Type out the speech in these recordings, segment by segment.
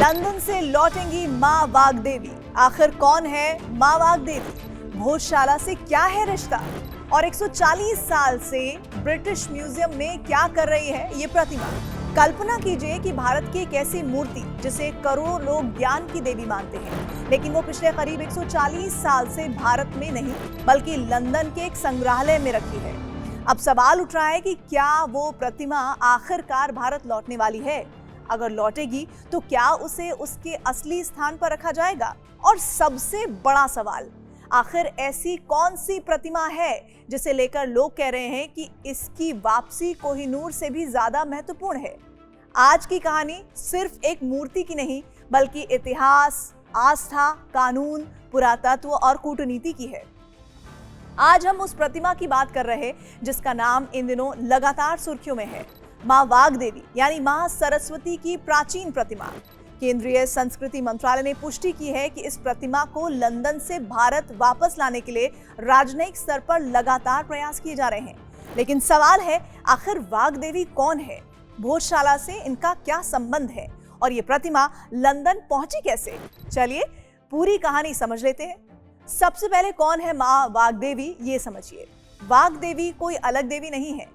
London से लौटेंगी मां वाग्देवी। आखिर कौन है मां वाग्देवी? भोजशाला से क्या है रिश्ता? और 140 साल से ब्रिटिश म्यूजियम में क्या कर रही है ये प्रतिमा? कल्पना कीजिए कि भारत की एक ऐसी मूर्ति जिसे करोड़ों लोग ज्ञान की देवी मानते हैं, लेकिन वो पिछले करीब 140 साल से भारत में नहीं बल्कि लंदन के एक संग्रहालय में रखी है। अब सवाल उठ रहा है कि क्या वो प्रतिमा आखिरकार भारत लौटने वाली है? अगर लौटेगी तो क्या उसे उसके असली स्थान पर रखा जाएगा? और सबसे बड़ा सवाल, आखिर ऐसी कौन सी प्रतिमा है जिसे लेकर लोग कह रहे हैं कि इसकी वापसी कोहिनूर से भी ज्यादा महत्वपूर्ण है? आज की कहानी सिर्फ एक मूर्ति की नहीं बल्कि इतिहास, आस्था, कानून, पुरातत्व और कूटनीति की है। आज हम उस प्रतिमा की बात कर रहे हैं जिसका नाम इन दिनों लगातार सुर्खियों में है, मां वाग्देवी यानी मां सरस्वती की प्राचीन प्रतिमा। केंद्रीय संस्कृति मंत्रालय ने पुष्टि की है कि इस प्रतिमा को लंदन से भारत वापस लाने के लिए राजनयिक स्तर पर लगातार प्रयास किए जा रहे हैं। लेकिन सवाल है, आखिर वाग्देवी कौन है? भोजशाला से इनका क्या संबंध है? और ये प्रतिमा लंदन पहुंची कैसे? चलिए पूरी कहानी समझ लेते हैं। सबसे पहले कौन है मां वाग्देवी ये समझिए। वाग्देवी कोई अलग देवी नहीं है।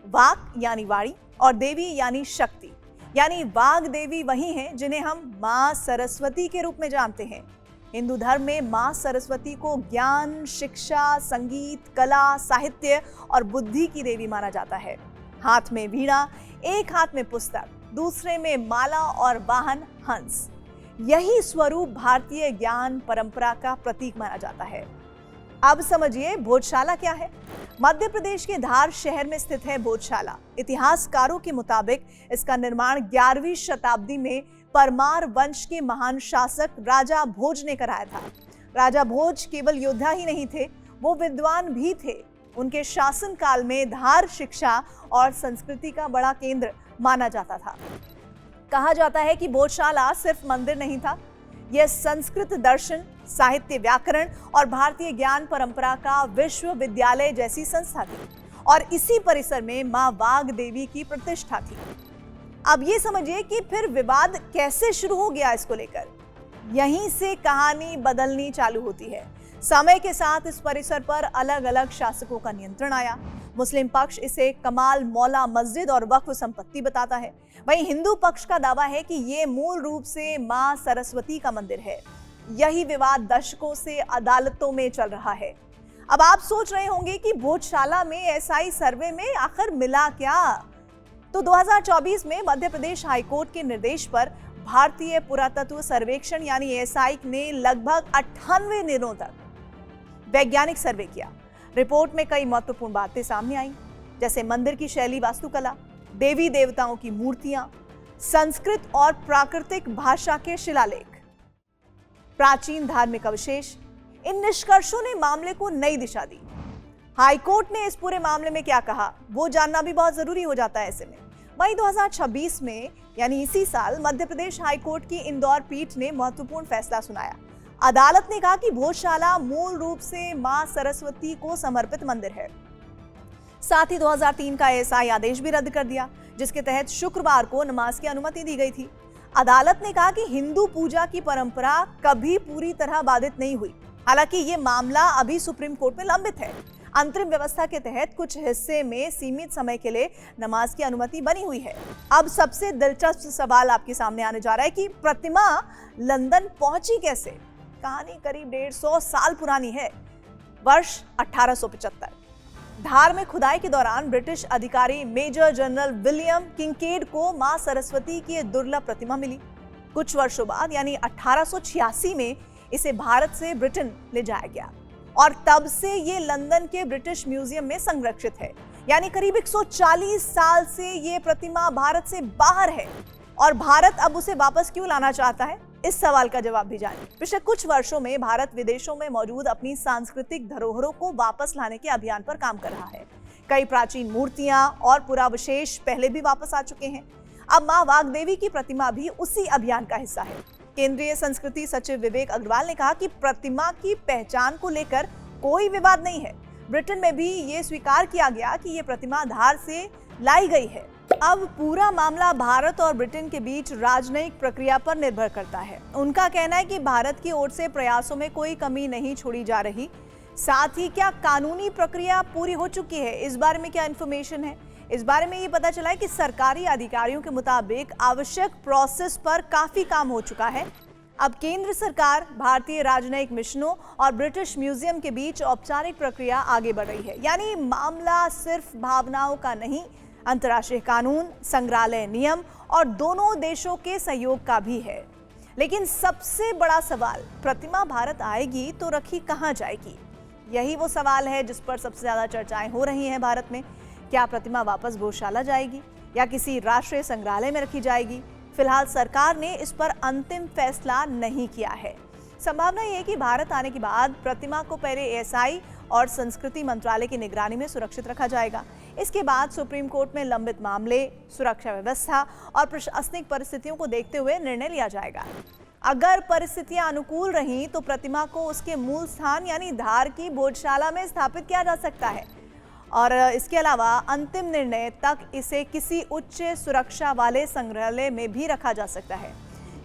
वाक यानी वाणी और देवी यानी शक्ति, यानी वाग्देवी वही हैं जिन्हें हम मां सरस्वती के रूप में जानते हैं। हिंदू धर्म में मां सरस्वती को ज्ञान, शिक्षा, संगीत, कला, साहित्य और बुद्धि की देवी माना जाता है। हाथ में वीणा, एक हाथ में पुस्तक, दूसरे में माला और वाहन हंस। यही स्वरूप भारतीय ज्ञान परंपरा का प्रतीक माना जाता है। अब समझिए भोजशाला क्या है। मध्य प्रदेश के धार शहर में स्थित है भोजशाला। इतिहासकारों के मुताबिक इसका निर्माण 11वीं शताब्दी में परमार वंश के महान शासक राजा भोज ने कराया था। राजा भोज केवल योद्धा ही नहीं थे, वो विद्वान भी थे। उनके शासन काल में धार शिक्षा और संस्कृति का बड़ा केंद्र माना जाता था। कहा जाता है कि भोजशाला सिर्फ मंदिर नहीं था, यह संस्कृत दर्शन, साहित्य, व्याकरण और भारतीय ज्ञान परंपरा का विश्वविद्यालय जैसी संस्था थी और इसी परिसर में मां वाग्देवी की प्रतिष्ठा थी। अब ये समझिए कि फिर विवाद कैसे शुरू हो गया इसको लेकर। यहीं से कहानी बदलनी चालू होती है। समय के साथ इस परिसर पर अलग अलग शासकों का नियंत्रण आया। मुस्लिम पक्ष इसे कमाल मौला मस्जिद और वक्फ संपत्ति बताता है, वहीं हिंदू पक्ष का दावा है कि ये मूल रूप से मां सरस्वती का मंदिर है। यही विवाद दशकों से अदालतों में चल रहा है। अब आप सोच रहे होंगे कि भोजशाला में एसआई सर्वे में आखिर मिला क्या? तो 2024 में मध्य प्रदेश हाईकोर्ट के निर्देश पर भारतीय पुरातत्व सर्वेक्षण यानी एसआई ने लगभग 98 दिनों तक वैज्ञानिक सर्वे किया। रिपोर्ट में कई महत्वपूर्ण बातें सामने आई, जैसे मंदिर की शैली, वास्तुकला, देवी देवताओं की मूर्तियां, संस्कृत और प्राकृतिक भाषा के शिलालेख, प्राचीन धार्मिक अवशेष। इन निष्कर्षों ने मामले को नई दिशा दी। हाईकोर्ट ने इस पूरे मामले में क्या कहा वो जानना भी बहुत जरूरी हो जाता है ऐसे में। वहीं 2026 में यानी इसी साल मध्य प्रदेश हाईकोर्ट की इंदौर पीठ ने महत्वपूर्ण फैसला सुनाया। अदालत ने कहा कि भोजशाला मूल रूप से मां सरस्वती को समर्पित मंदिर है। साथ ही 2003 का एसआई आदेश भी रद्द कर दिया, जिसके तहत शुक्रवार को नमाज की अनुमति दी गई थी। अदालत ने कहा कि हिंदू पूजा की परंपरा कभी पूरी तरह बाधित नहीं हुई। हालांकि ये मामला अभी सुप्रीम कोर्ट में लंबित है। अंतरिम व्यवस्था के तहत कुछ हिस्से में सीमित समय के लिए नमाज की अनुमति बनी हुई है। अब सबसे दिलचस्प सवाल आपके सामने आने जा रहा है कि प्रतिमा लंदन पहुंची कैसे? कहानी करीब 150 साल पुरानी है। वर्ष 1875 धार में खुदाई के दौरान ब्रिटिश अधिकारी मेजर जनरल विलियम किंकेड को मां सरस्वती की दुर्लभ प्रतिमा मिली। कुछ वर्षों बाद यानी 1886 में इसे भारत से ब्रिटेन ले जाया गया और तब से ये लंदन के ब्रिटिश म्यूजियम में संरक्षित है। यानी करीब 140 साल से ये प्रतिमा भारत से बाहर है और भारत अब उसे वापस क्यों लाना चाहता है, इस सवाल का जवाब भी जानिए। पिछले कुछ वर्षों में भारत विदेशों में मौजूद अपनी सांस्कृतिक धरोहरों को वापस लाने के अभियान पर काम कर रहा है। कई प्राचीन मूर्तियां और पुरावशेष पहले भी वापस आ चुके हैं। अब मां वाग्देवी की प्रतिमा भी उसी अभियान का हिस्सा है। केंद्रीय संस्कृति सचिव विवेक अग्रवाल ने कहा कि प्रतिमा की पहचान को लेकर कोई विवाद नहीं है। ब्रिटेन में भी ये स्वीकार किया गया कि ये प्रतिमा धार से लाई गई है। अब पूरा मामला भारत और ब्रिटेन के बीच राजनयिक प्रक्रिया पर निर्भर करता है। उनका कहना है कि भारत की ओर से प्रयासों में कोई कमी नहीं छोड़ी जा रही। साथ ही क्या कानूनी प्रक्रिया पूरी हो चुकी है, इस बारे में क्या इंफॉर्मेशन है? इस बारे में ये पता चला है कि सरकारी अधिकारियों के मुताबिक आवश्यक प्रोसेस पर काफी काम हो चुका है। अब केंद्र सरकार, भारतीय राजनयिक मिशनों और ब्रिटिश म्यूजियम के बीच औपचारिक प्रक्रिया आगे बढ़ रही है। यानी मामला सिर्फ भावनाओं का नहीं, अंतर्राष्ट्रीय कानून, संग्रहालय नियम और दोनों देशों के सहयोग का भी है। लेकिन सबसे बड़ा सवाल, प्रतिमा भारत आएगी तो रखी कहां जाएगी? यही वो सवाल है जिस पर सबसे ज्यादा चर्चाएं हो रही हैं भारत में। क्या प्रतिमा वापस गौशाला जाएगी या किसी राष्ट्रीय संग्रहालय में रखी जाएगी? फिलहाल सरकार ने इस पर अंतिम फैसला नहीं किया है। संभावना यह है कि भारत आने के बाद प्रतिमा को पहले एएसआई और संस्कृति मंत्रालय की निगरानी में सुरक्षित रखा जाएगा। इसके बाद सुप्रीम कोर्ट में लंबित मामले, सुरक्षा व्यवस्था और प्रशासनिक परिस्थितियों को देखते हुए निर्णय लिया जाएगा। अगर परिस्थितियां अनुकूल रहीं तो प्रतिमा को उसके मूल स्थान यानी धार की भोजशाला में स्थापित किया जा सकता है और इसके अलावा अंतिम निर्णय तक इसे किसी उच्च सुरक्षा वाले संग्रहालय में भी रखा जा सकता है।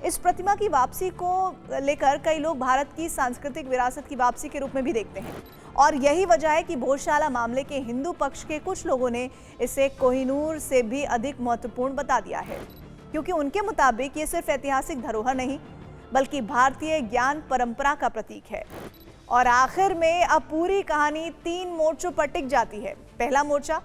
इस प्रतिमा की वापसी को लेकर कई लोग भारत की सांस्कृतिक विरासत की वापसी के रूप में भी देखते हैं और यही वजह है कि भोजशाला मामले के हिंदू पक्ष के कुछ लोगों ने इसे कोहिनूर से भी अधिक महत्वपूर्ण बता दिया है, क्योंकि उनके मुताबिक ये सिर्फ ऐतिहासिक धरोहर नहीं बल्कि भारतीय ज्ञान परंपरा का प्रतीक है। और आखिर में अब पूरी कहानी 3 मोर्चों पर टिक जाती है। पहला मोर्चा,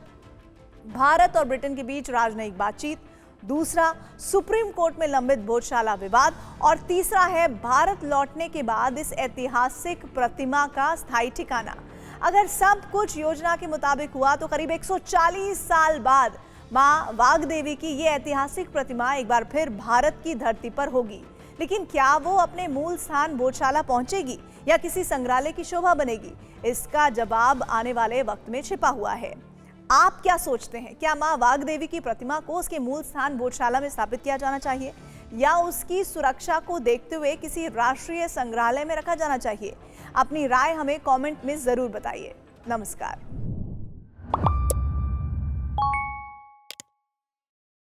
भारत और ब्रिटेन के बीच राजनयिक बातचीत। दूसरा, सुप्रीम कोर्ट में लंबित भोजशाला विवाद। और तीसरा है भारत लौटने के बाद इस ऐतिहासिक प्रतिमा का स्थायी ठिकाना। अगर सब कुछ योजना के मुताबिक हुआ तो करीब 140 साल बाद मां वाग्देवी की ये ऐतिहासिक प्रतिमा एक बार फिर भारत की धरती पर होगी। लेकिन क्या वो अपने मूल स्थान भोजशाला पहुंचेगी या किसी संग्रहालय की शोभा बनेगी? इसका जवाब आने वाले वक्त में छिपा हुआ है। आप क्या सोचते हैं? क्या मां वाग्देवी की प्रतिमा को उसके मूल स्थान भोजशाला में स्थापित किया जाना चाहिए या उसकी सुरक्षा को देखते हुए किसी राष्ट्रीय संग्रहालय में रखा जाना चाहिए? अपनी राय हमें कमेंट में जरूर बताइए। नमस्कार।